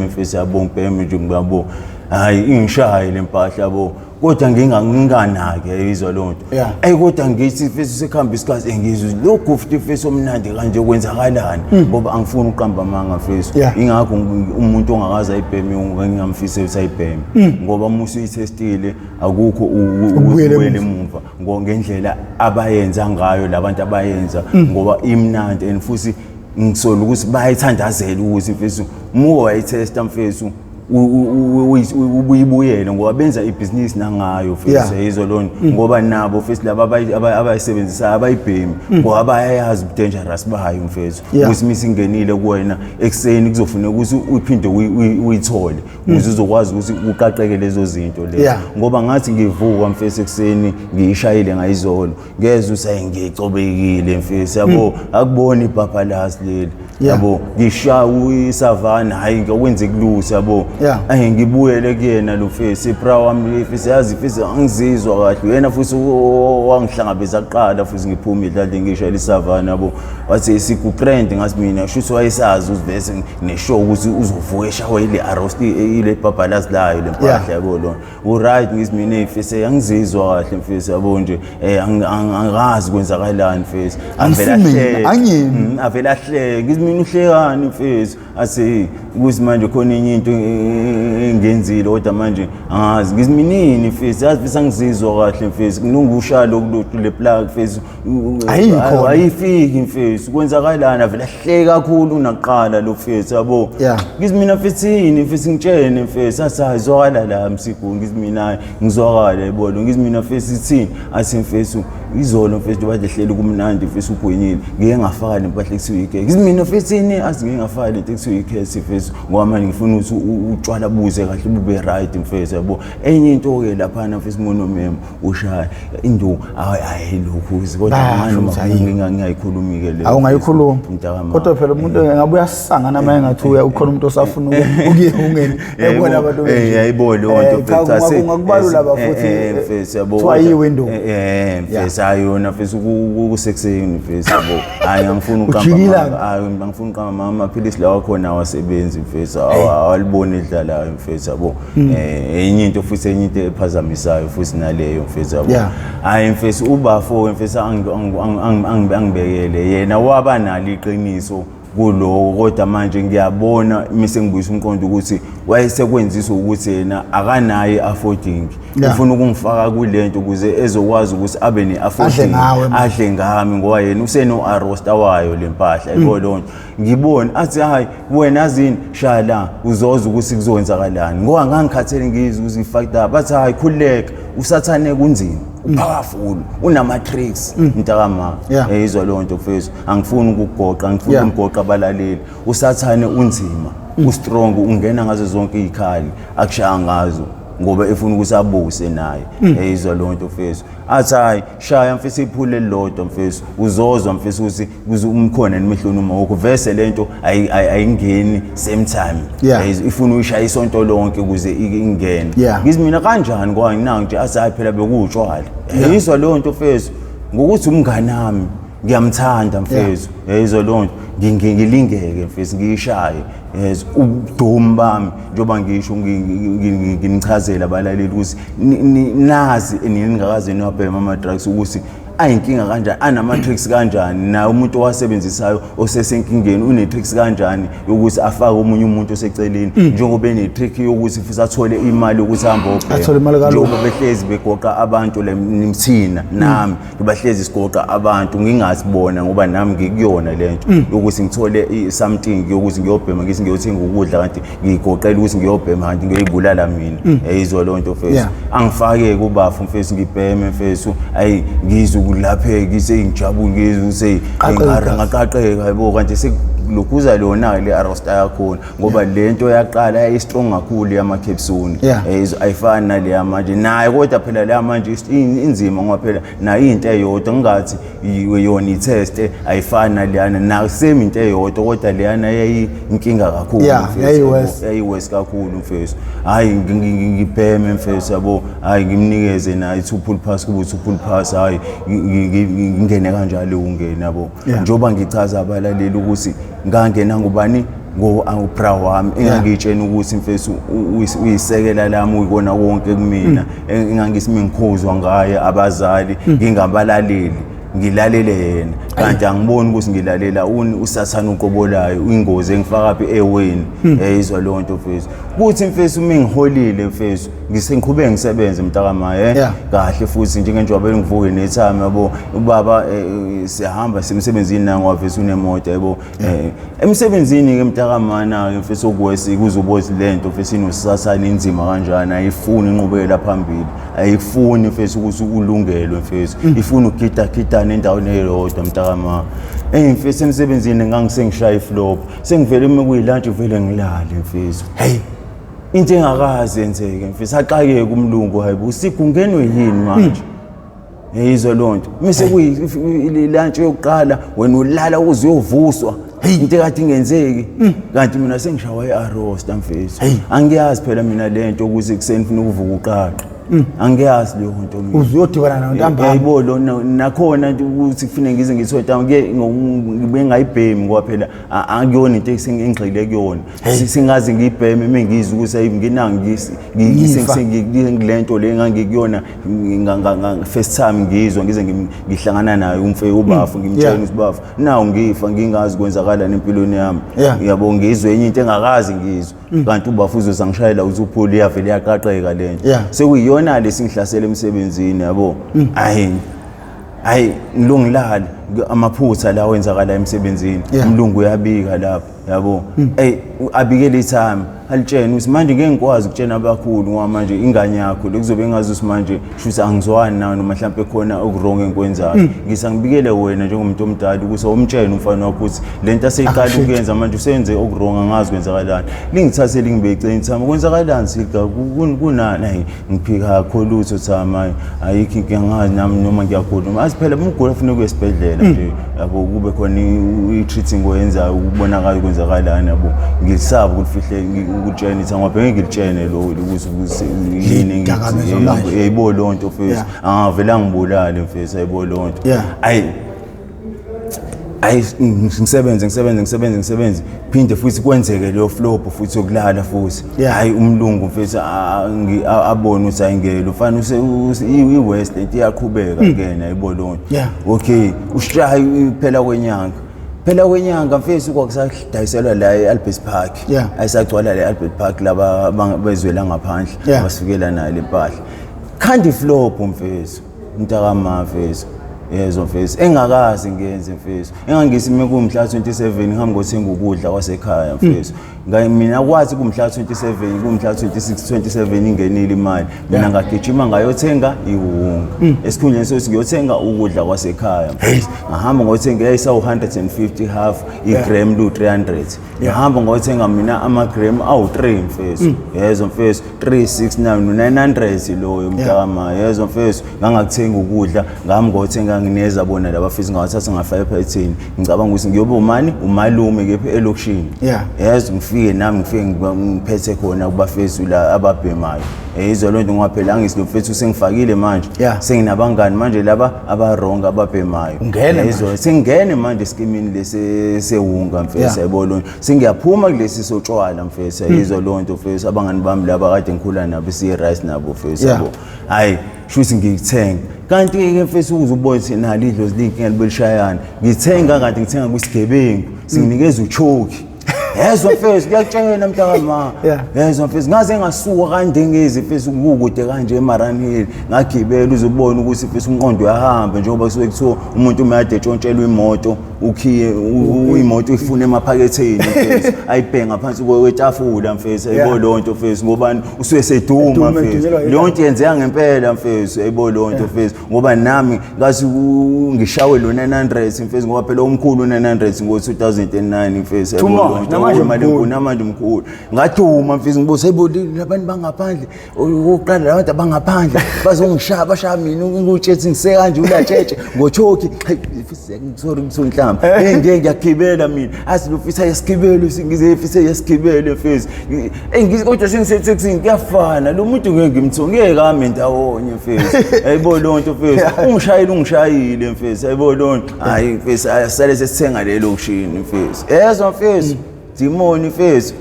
S1: mfethu yabo ngibheme nje ngiyabo hayi ingishaye lempahla yabo kodwa nginganake izwa lonto kodwa ngithi mfethu sekuhamba isikhathi engizwe lo gift mfethu omnandi kanje kwenzakalani ngoba angifuni uqamba amanga mfethu ingakho umuntu ongakaza ayibheme ngingamfisa ukuthi ayibheme ngoba uma usuyitestile akukho ubuyele emuva ngendlela abayenza ngayo labantu abayenza ngoba imnandi and futhi ngisola ukuthi bayithandazela ukuthi mfethu uma wayitesta mfethu ubuyibuyele ngoba benza ibhizinisi nangayo mfethu yizo lona ngoba nabo mfethu laba abayisebenzisa abayibhemi ngoba bayayazi dangerous bayo mfethu ukuthi misingenile kuwena ekseni kuzofuneka ukuthi uphinde uyithole ukuze uzokwazi ukuthi uqaqeke lezo zinto lezo ngoba ngathi ngivuka mfethu ekseni ngiyishayile ngayizolo ngeze usayengicobekile mfethu yabo akubona ibhabhalasi leli yabo ngishawa isavana hayi ngokwenza kulusa yabo ngibuyele kuyena lo mfethu ipra wami mfethu yazi mfethu angizizwa kahle yena futhi wangihlangabeza kuqala futhi ngiphuma idlala ngishayela isavana yabo wathi sikutrend ngathi mina shuthi wayesazi uzivese neshow ukuthi uzovuka eshawe ile arrest ile bhabhalazi layo lempahla yabo lona uright ngithi mina mfethu angizizwa kahle mfethu yabo nje angazi kwenzakalani mfethu avela hle ngithi mina uhlekani mfethu athi ukuthi manje khona enye into engenzile kodwa manje angazi ngithi minini mfethu yazi mfethu angizizwa kahle mfethu kunungushalo kuluthu le plug mfethu ayifiki mfethu kwenzakalana avela hle kakhulu unaqala lo mfethu yabo ngithi mina mfethu yini mfethu ngitshene mfethu asazwakala la msigu ngithi mina ngizwakala yibona ngithi mina mfethu ithini athi mfethu izolo mfethu badehlele kumnandi mfethu ugwenyile ngeke ngafaka lempahla ekuthiwa ikhe ngithi mina mfethu yini azi ngeke ngafaka lento ekuthiwa ikhe mfethu ngoba manje ngifuna ukuthi utshwala buze kahle bube right mfethu yabo enye into ke lapha mfethu monomem ushaya indu ayilokhu kodwa manje ngingayikhulumi ke le
S2: awungayikhuluma kodwa phela umuntu engabe uyasangana manje ngathi ukhona umuntu osafuna ukuye ungene ebona abantu
S1: yayibona lonto mfethu ase
S2: ungakubalula bafuthi
S1: mfethu yabo
S2: kuthiwa yi-window
S1: mfethu ayona mfethu kusekuseni mfethu yabo hayi angifuni uqamba amaphilisi lawa khona awasebenzi mfethu awaliboni idlalayo mfethu yabo enye into futhi enye into ephazamisayo futhi naleyo mfethu yabo hayi mfethu ubafo mfethu angibekele yena waba nalo iqiniso kulo kodwa manje ngiyabona mise ngibuyisa umqondo ukuthi wayesekwenzisa ukuthi yena akanaye affording ufuna ukungifaka kulento ukuze ezokwazi ukuthi abe ne-affording adle ngami ngoba yena useno arrosta wayo lempahla yebo lonto ngibona athi hayi wena azini shala uzoza ukuthi kuzowenzakalani ngoba ngangikhathele ngizwe ukuthi ifactor bathi hayi khuleka usathane kunzima powerful unama tricks mntakama izwa lonto mfethu angifuni ukugoqa ngifuna ukugoqa abalaleli usathane unzima ustrong ungena ngazo zonke izikhali akushaya ngazo ngoba efuna ukuthi abuse naye izwa lonto mfethu athi hayi shaya mfethu iphule lodwa mfethu uzozwa mfethu ukuthi umkhona nemehloni uma ukuvese lento ayingeni same time ifuna uyishaya isonto lonke ukuze ingene ngithi mina kanjani ngoba nginanga nje asayi phela bekutshwala izwa lonto mfethu ngokuthi umngane nami ngiyamthanda mfethu izwa lonto ngilingeke mfethu ngiyishaye ubudumo bami njoba ngisho nginichazela abalaleli ukuthi nazi ningakaze niyabhema ama drugs ukuthi ayinkinga kanjani anama tricks kanjani na umuntu owasebenzisayo osesenkingeni une tricks kanjani ukuthi afake omunye umuntu oseceleni njengoba ene trick yokuthi futhi athole imali ukuthi ahambe obheka njengoba behlezi begoqa abantu lemthina nami bahlezi sigoqa abantu ngingasibona ngoba nami ngikuyona lento yokuthi ngithole something yokuthi ngiyobhema ngithi ngiyothenga ukudla kanti ngigoqela ukuthi ngiyobhema kanti ngiyibulala mina eyizwa lonto mfethu angifake kubafu mfethu ngibheme mfethu ayi ngizwe kulaphe ngisengijabule ngizwe ngaqaqeka yabo kanti lokhuza lona le arrosta yakhona ngoba lento yaqala yayistrong kakhulu yama capsule ayifani nale yamanje naye kodwa phela la manje inzima ngoba phela nayo into eyodwa ngathi yona itest ayifani naleyana na same into eyodwa kodwa leyana yayinkinga kakhulu yayiwest kakhulu mfethu hayi ngibheme mfethu yabo hayi ngimnikeze naye 2 pull pass kuba 2 pull pass hayi ngingene kanjalo ungena yabo njoba ngichaza abalaleli ukuthi ngangena ngubani bra wami engangitshena ukuthi mfethu uyisekela lami uyikona konke kumina engangisi mingikhuzwa ngaye abazali ngingabalaleli ngilalele yena kanti angiboni ukuthi ngilalela usathana uqobolayo ingozi engifaka phi eweni izwa lo nto mfethu kuthi mfethu mingiholile mfethu ngisengiqhubeka ngisebenze mntakamaye kahle futhi njengenjoba bengivuke nethama yabo ubaba sihamba semsebenzini nangu wafethu unemoto yabo emsebenzini ke mntakamana ke mfethu okwesi kuzobothi lento mfethu inosathana inzima kanjani ayifuni inqubekela phambili ayifuni mfethu ukuthi ulungelwe mfethu ifuna ukugida endaweni eyodwa mntakama mfethu emsebenzini ngangisengishaya iflop sengivele uma kuyilunch vele ngilale mfethu hey into engakazi yenzeke mfethu aqakeke umlungu hayibo usikungenwe yini manje yizwa lonto mise kuyilunch yokuqala wena ulala ukuze uyovuswa into ekade ingenzeki kanti mina sengishawa iarrost mfethu angiyazi phela mina lento ukuthi kuseni ufuna ukuvuka uqaqa angiyazi leyo nto mina
S2: uzuyodibana nayo ntambama
S1: hayibo lo nakhona ukuthi kufanele ngize ngithola ngibe ngayibhemi ngoba phela akuyona into engigxile kuyona singazi ngiyibheme mengizwe ukuthi ayi nginanga ngilento le engangikuyona first time ngizwe ngize ngihlangana nayo umfeke ubafu ngimtshela ukuthi bafu nawo ngifa ngingazi kwenzakala nempilweni yami yabo ngizwe enye into engakazi ngizwe kanti ubafu uzosangishayela uthi upholi yavele yaqaqeka lento sekuyiyona lesingihlasela emsebenzini yabo hayi ngilungilala amaphutha la wenzakala emsebenzini umlungu uyabika lapho yabo abikele ithami alitshena ukuthi manje ngeke ngikwazi ukutshena abakhulu ngoba manje ingane yakho lekuzobe engazi ukuthi manje shuthi angizwani nawe noma mhlawumbe khona okurong engikwenzayo ngisangibikele wena njengomuntu omdala ukuthi awumtshene umfana wakho ukuthi lento aseyiqala ukuyenza manje usenze okurong angazi kwenzakalani lingithathe lingibeke ithami kwenzakalani sika kunani ngiphika kakhulu utho thama ayikho ngiyangazi nami noma ngiyakhuluma asiphela umgula ufuna kuyesibhedlela nje yabo kube khona i-treating oyenzayo ukubonakala kwenzakalani yabo ngisaba ukufihle ukutshena ithanga ngoba ngikutshene lo ukuthi yini ngiyibo lonto mfethu angavela ngibulale mfethu ayibo lonto ayi ngisebenze phinde futhi kwenzeke leyo flop futhi yokulala futhi hayi umlungu mfethu abone ukuthi ayingelo ufana iwest into iyaqhubeka kena ayibo lonto okay ushayi phela kwenyanga mfethu kwakusadayiselwa la eAlbert Park ayisagcwala la eAlbert Park laba bezwela ngaphandle basifikela nayo lempahla khandi flop mfethu mntakama mfethu yezo mfethu engakazi ngenze mfethu engangisime kumhla 27 ngihamba ngothenga ukudla kwasekhaya mfethu mina kwathi kumhla 27 kumhla 26 27 ingenile imali mina ngagijima ngayothenga iwunga esikhundleni sokuthi ngiyothenga ukudla kwasekhaya ngahamba ngothenga yayisa 150 half igram lu 300 ngahamba ngothenga mina amagram awu3 mfethu yezo mfethu 369 900 loyo mntama yezo mfethu ngangakuthenga ukudla ngahamba ngothenga ngineza bona laba mfethu ngawathatha ngafaya ephethini ngicabanga ukuthi ngiyoba umalume kephi elokishini yezo nami ngifike ngiphethe khona kubafethu la ababhemayo izwa lonto ngoba phela angisi lo mfethu sengifakile manje senginabangani manje laba abaronga ababhemayo izwa sengene manje eskimini lesewunga mfethu yabo lonto sengiyaphuma kulesi sotshwala mfethu izwa lonto mfethu abangani bami laba kade ngikhula nabo rice nabo mfethu yabo hayi shuthi ngikuthenga kanti ke mfethu uzubona ukuthi nalo idlozi linkinga libelishayana ngithenga kanti ngithenga kwisigebengu singinikeza uchoki yezo mfethu ngiyakutshela mntakama yezo mfethu ngaze ngasuka kandengezi mfethu ukukude kanje eMaranhill ngagibela uzobona ukuthi mfethu umqondo uyahamba njengoba kusuke kuthiwa umuntu umayade etshontshelwe imoto ukhiye imoto ifuna emaphaketheni mfethu ayibhenga phansi kwetafula mfethu ayibo lonto mfethu ngoba usuke seduma mfethu lonto yenzeka ngempela mfethu ayibo lonto mfethu ngoba nami ngathi ngishawe lo 900 mfethu ngoba phela omkhulu 900 ngo2009 mfethu ayibo lonto namanje mkhulu ngaduma mfethu ngibuza hayibo labantu bangaphandle oqala labantu abangaphandle bazongishaya bashaya mina ngutshetse ngisekanje ulatshetshe ngochoki sorry ngihlamba ngeke ngiyagibela mina athi lo mfethu ayasigibela singize mfethu ayasigibela mfethu kodwa sengisethi kuyafana lo muntu ngeke ngimthongeke kami ndawonye mfethu hayibo lonto mfethu ungishayile mfethu hayibo lonto hayi mfethu asale sesithenga lelo kushini mfethu yezo mfethu Dimoni mfethu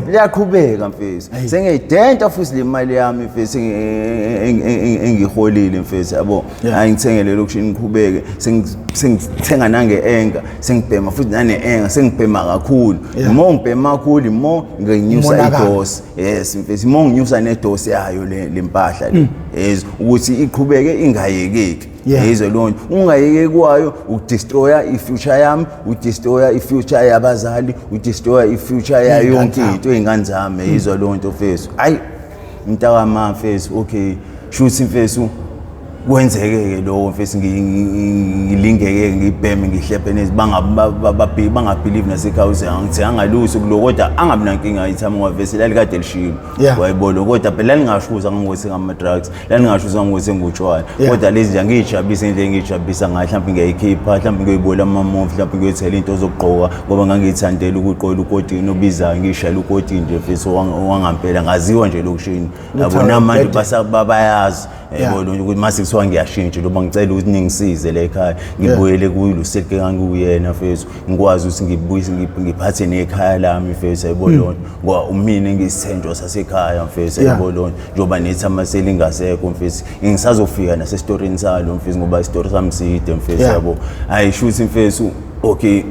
S1: liyaqhubeka mfethu sengiyidenta futhi le mali yami mfethu engiholile mfethu yabo ayingithengele lokushini ngiqhubeke sengithenga nange-enga sengibhema futhi nane-enga sengibhema kakhulu mo ngibhema kakhulu mo nginyusa idosi yes mfethu mo nginyusa nedosi yayo le mpahla le yes ukuthi iqhubeke ingayekeki yizo lonto ungayeke kwayo udestroya ifuture yami udestroya ifuture yabazali udestroya ifuture yayo yonke into ey'ngane zami yizo lonto mfethu hayi mntakama mfethu okay shuthi mfethu kwenzeke-ke lokho mfethu ngilingeke ngibheme ngihlephe nezi bangabhelieve nasekhaya ukuthi angithi angalusi kulo kodwa angabi nankinga ayithama ngoba vese lalikade lishilo wayibona kodwa phela lalingashuza ngangokuthi ngama-drugs lalingashuza ngangokuthi ngutshwala kodwa lezi nje angiyijabulise indlela engiyijabulisa ngayo mhlawumbe ngiyayikhipha mhlawumbe ngiyoyibola amamovi mhlawumbe ngiyoyithela into zokugqoka ngoba ngangiyithandela ukuyiqola ukotini obizayo ngiyishayela ukotini nje mfethu wangampela ngaziwa nje lokushini yabo namanje bayazi yebo ukuthi mase kuthiwa ngiyashintsha loba ngicela ukuthi ningisize la ekhaya ngibuyele kuyiluselke nganguyena mfethu ngikwazi ukuthi ngibuyise ngiphathe nekhaya lami mfethu yebo lonto ngoba umina engisithenjwa sasekhaya mfethu yebo lonto njoba nethi amaseli ingasekho mfethu ngisazofika nasesitorini salo mfethu ngoba isitori sami side mfethu yabo hayi shuthi mfethu okay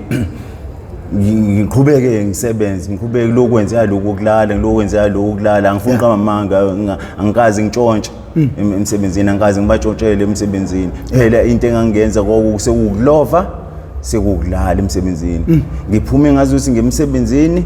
S1: ngiqhubeke ngisebenze ngiqhubeke lokwenzeka lokulala lokwenzeka lokulala angifuni kamamanga angikazi ngitshontshe emsebenzini angikazi ngibatshontshele emsebenzini phela into engangenza kwakusekukulova sekukulala emsebenzini ngiphume ngazuthi ngemsebenzini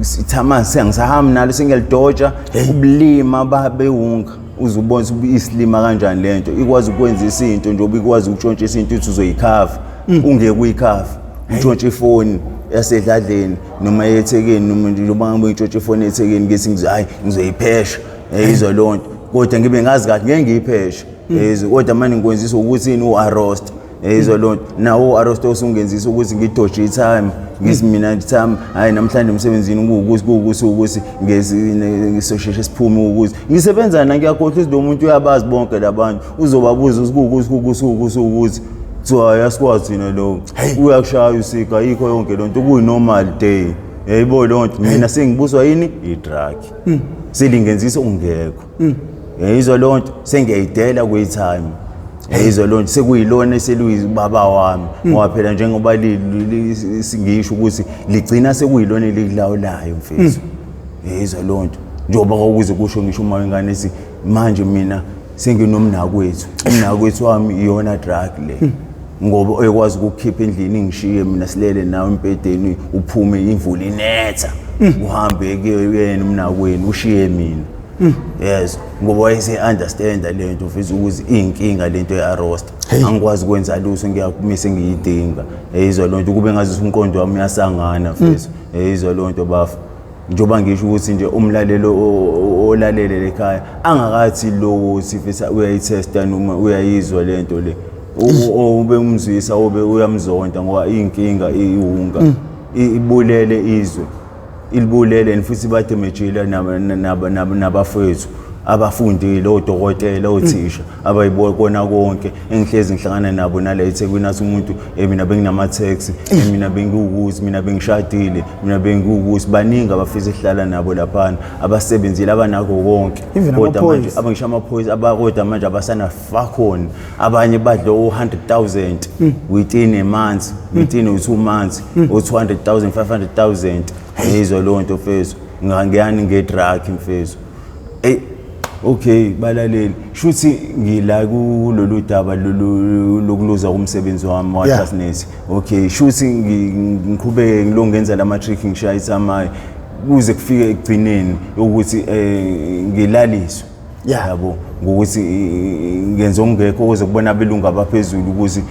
S1: sithama sengisahamba nalo sengiyalidoja ubulima babewunga uzubona ukuthi isilima kanjani lento ikwazi ukwenza izinto njengoba ikwazi ukutshontsha izinto uthi uzoyikhava ungeke uyikhava utshontshe ifoni yasedladleni noma eThekwini noma njengoba ngibe ngitshontshe ifoni eThekwini ngithi hayi ngizoyiphesha yizo lonto kodwa ngibe ngazi kahle ngeke ngiyipheshe yizo kodwa manje ngikwenzisa ukuthi u-arrest yizo lonto nawo u-arrest osungenzisa ukuthi ngidoje i-time ngithi mina time hayi namhlanje emsebenzini ukuthi ngisosheshe siphume ukuthi ngisebenza na ngiyakhohlwa ukuthi lo muntu uyabazi bonke labantu uzobabuza ukuthi so ayasikwazi thina lo uyakushaya usika yikho yonke lonto kuyi-normal day yayibo lonto mina sengibuswa yini i-drug selingenzisa ungekho yizo lonto sengiyayidela kwi-time yizo lonto sekuyilona eseluyibaba wami ngoba phela njengoba singisho ukuthi ligcina sekuyilona elikulawulayo mfethu yizo lonto njengoba kwakuze kusho ngisho uma wengane ethi manje mina senginomnakwethu umnakwethu wami iyona drug le ngoba ekwazi ukukhipha endlini ngishiye mina silele nawe empedeni uphume imvula inetha uhambe kuyena umnakwenu ushiye mina yes ngoba wayese understand lento mfethu ukuthi inkinga lento ye-arrest angikwazi ukwenza luso ngiyakumise ngiyidinga yizo lonto kube ngazi umqondo wami uyasangana mfethu yizo lonto bafu njoba ngisho ukuthi nje umlalelo olalele ekhaya angakathi lo uthi mfethu uyayitesta noma uyayizwa lento le ube umzwisa ube uyamzonda ngoba inkinga iwunga ibulele izwe ilibulele futhi bademejile nabafethu abafundile odokotela othisha abayibona konke engihlezi ngihlangana nabo nala eThekwini athi umuntu mina benginama-taxi mina bengiwukuthi mina bengishadile mina bengiwukuthi baningi abafisa ukuhlala nabo laphana abasebenzile abanakho konke kodwa manje abangisho amaphoyisa abakodwa manje abasanafakhona abanye badle o-100,000 within a month within 2 months o-200,000 500,000 yizo lonto mfethu ngiyani ngedrug mfethu okay balaleli shuthi ngila kulolu daba lokuluza kumsebenzi wami wa-business okay shuthi ngiqhubeke ngilongenza la matrick ngishaya isamayi kuze kufike ekugcineni ukuthi ngilaliswe yabo ngokuthi ngenza ongekho ukuze kubona abelungu abaphezulu ukuthi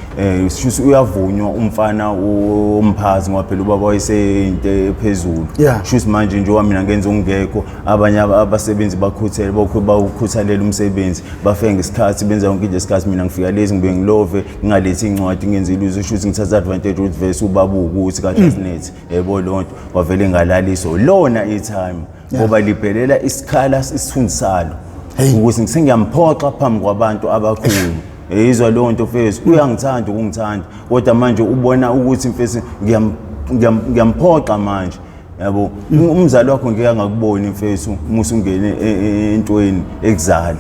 S1: shuthi uyavunywa umfana omphathi ngoba phela ubaba wayeseyinto ephezulu shuthi manje njengoba mina ngenza ongekho abanye abasebenzi bakhuthalela umsebenzi bafike ngesikhathi benza yonke into ngesikhathi mina ngifika lezi ngibe ngilove ngingalethi incwadi ngenza iluzo shuthi ngithatha advantage ukuthi vese ubaba ukuthi kaJustnet yebo lonto wavele ngalaliso lona i-time ngoba libhelela isikhala isifundisalo ukuthi ngisengiyampoxa phambi kwabantu abakhulu yizo lonto mfethu uyangithanda ukungithanda kodwa manje ubona ukuthi mfethu ngiyamphoqa manje yabo umzali wakho ngeke angakuboni mfethu musu ungene entweni ekuzala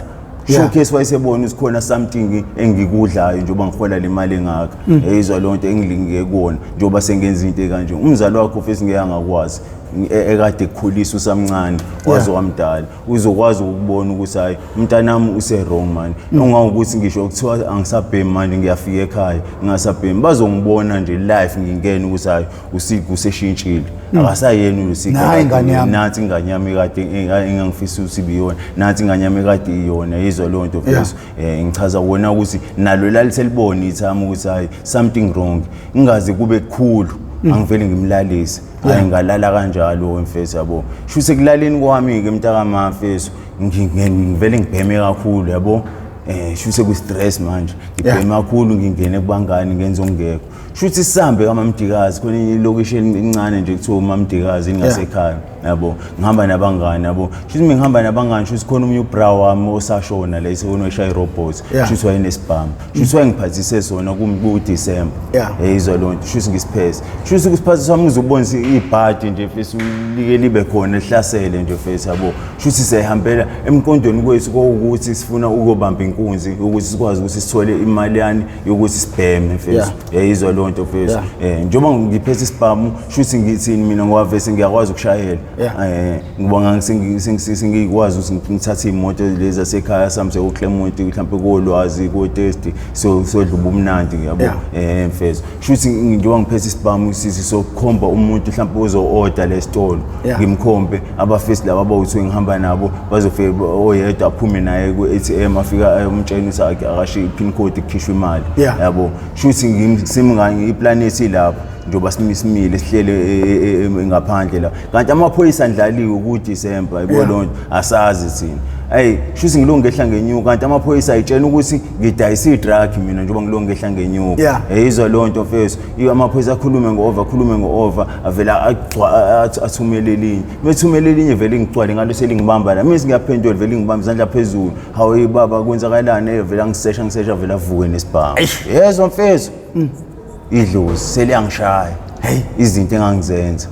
S1: showcase wayesebona isikhona something engikudlayo njengoba ngihola le mali engaka eyizwa lonto engilingeke kuona njengoba sengenza into kanje umzali wakho mfethu ngeke angakwazi ekade kukhulisa usamncane waze wamdala uzokwazi ukubona ukuthi hayi umntanami use wrong man ungawukuthi ngisho ukuthiwa angisabhemi manje ngiyafika ekhaya ngingasabhemi bazongibona nje live ngingena ukuthi hayi usigu seshintshile akasayeni usigu nathi ingane yami ekade engangifisa ukuthi biyona nathi ingane yami ekade iyona yizwa lonto mfethu ngichaza wona ukuthi nalo laliselibona ithama ukuthi hayi something wrong ingaze kube kukhulu angivele ngimlalise hayi ngalala kanjalo mfethu yabo shuse kulaleni kwami ke mntaka mafethu ngivele ngibheme kakhulu yabo shuse ku stress manje ngibheme kakhulu ngingene kubangani ngenza ongekho shuthi sihambe kaMamdikazi khona ilocation encane nje kuthiwa uMamdikazi ingasekhaya yabo ngihamba nabangani yabo shuthi ngihamba nabangani shuthi khona umnye ubra wami osashona la isewonwesha irobots shuthi wayenesibhamu shuthi wayengiphathise sona ku December izwa lonto shuthi ngisipheze shuthi kusiphathisa wami uzobonisa ibhadi nje mfethu like libe khona ehlasele nje mfethu yabo shuthi sehambela emqondweni kwethu ukuthi sifuna ukubamba inkunzi ukuthi sikwazi ukuthi sithole imali yani yokuthi sibheme mfethu izwa lonto mfethu njengoba ngiphethe isibhamu shuthi ngithini mina ngoba vese ngiyakwazi ukushayela ngibonga sengikwazi ukuthi ngithathe imoto lezi zasekhaya samse uClement mhlawumbe kolwazi ko test sodla ubumnandi yabo mfethu shuthi njengoba ngiphethe isibhamu sizokhomba umuntu mhlawumbe uzo order le store ngimkhombe abafesi laba bawuthi ngihamba nabo bazofika oyedwa aphume naye ku ATM afika umtsheni sakhe akashi pin code ikhishwe imali yabo shuthi ngimsimngani iplanet lapho njoba simile sihlele ngaphandle la kanti amaphoyisa andlaliwe ku December yabo lonto asazi thina hey shuthi ngilongehla ngenyuka kanti amaphoyisa ayitshela ukuthi ngidayisa idrug mina njoba ngilongehla ngenyuka izwa lonto mfethu amaphoyisa akhulume ngo-over avela athumele elinye methumele elinye vele ngicwale ngalo selingibamba la mina ngiyaphendula vele ngibamba izandla phezulu hawu baba kwenzakalani vele ngisesha vele avuke nesibhamu yezwa mfethu idlozi seliyangishaya izinto engangizenza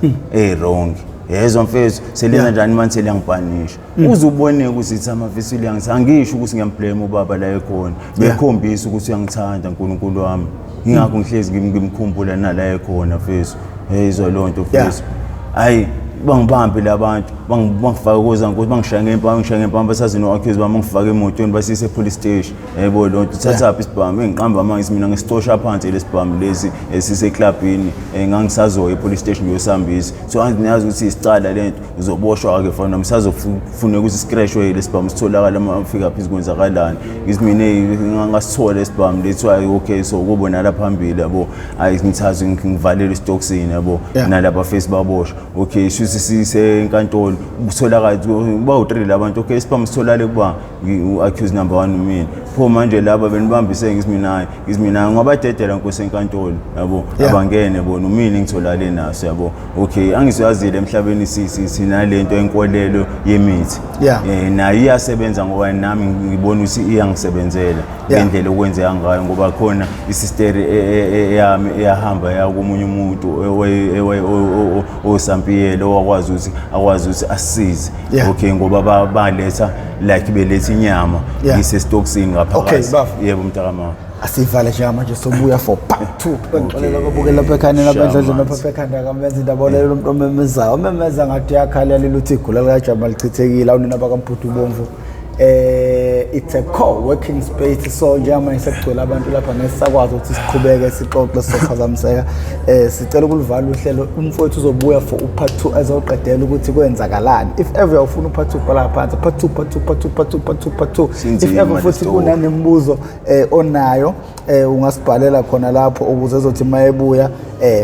S1: wrong yezwa mfethu selenza njani manje seliyangipanisha uzubone ukuthi ithama mfethu liyangisa angisho ukuthi ngiyamblame ubaba la ekhona bekhombisa ukuthi uyangithanda uNkulunkulu wami ingakho ngihlezi ngimkhumbula nala ekhona mfethu yezwa lonto mfethu hayi bangibambe labantu bangifaka kozankosi bangishaye ngempamba sazi no accuse bami ngifaka emotweni basise police station yebo lonto thatha isibhamu engiqamba manje mina ngisitosha phansi lesibhamu lesi esise clubini ngangisazoya police station ngiyosambisa so angiyazi ukuthi isicala lento uzoboshwa ke fana msazofuna ukuthi scratchwe lesibhamu sitholakala mafika phi kwenzakalani ngithi mina ngasithola lesibhamu lethiwa okay so kubona la phambili yabo ayi ngithathwe ngivalele istoksini yabo nalapha face baboshwa okay sise enkantolo utholakala bawu3 labantu okay isibhamu sitholale kuba accuse number 1 mina pho manje laba benibambise ngithi mina ngabadedela nkosi enkantolo yabo abangene bona umini ngitholale naso yabo okay angizwazile emhlabeni sinalento enkolelo yemithi nayo iyasebenza ngoba nami ngibona ukuthi iyangisebenzela ngendlela okwenzeka ngayo ngoba khona isister eyami eyahamba yakomunye umuntu osampiyelo akwazi ukuthi asisize okay ngoba baletha like beletha inyama ngisestokisini ngaphakathi yebo mntakama
S2: asivala nje manje sobuya for part 2 ngixolela ukubukela lapha ekhaya labadlodlo lapha ekhaya kamenza indaba lelo umuntu omemezayo omemeza ngathi yakhalela luthi igula likaJama lichithekile awunina bakaMphuthu Bomvu it's a co-working space so njengamanje sekugcwele abantu lapha ngesakwazi ukuthi siqhubeke sixoxe sophazamiseka sicela ukuluvala uhlelo umfowethu uzobuya for part 2 ezoqedela ukuthi kwenzakalani if ever ufuna part 2 bhala phansi part 2 if ever futhi kunanemibuzo onayo ungasibhalela khona lapho ukuze ezothi mayebuya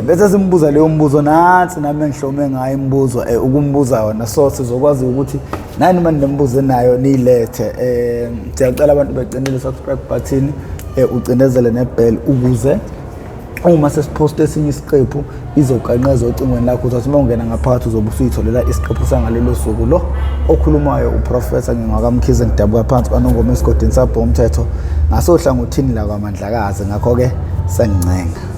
S2: bese simbuza leyo mbuzo nathi nami engihlome ngayo imibuzo ukumbuza yona so sizokwazi ukuthi nani manje nembuzo nayo nilethe siyacela abantu becinele subscribe button ucinezele nebell ukuze uma sesipost esinye isiqephu izoqanqeza ocingweni lakho ukuthi uma ungena ngaphakathi uzobe usuyitholela isiqephu sangalelo suku lo okhulumayo uprofessor ngingakaMkhize ngidabuka phansi kaNongoma esigodini sabho umthetho ngasohlangothini la kwaMandlakazi ngakho ke sengincenga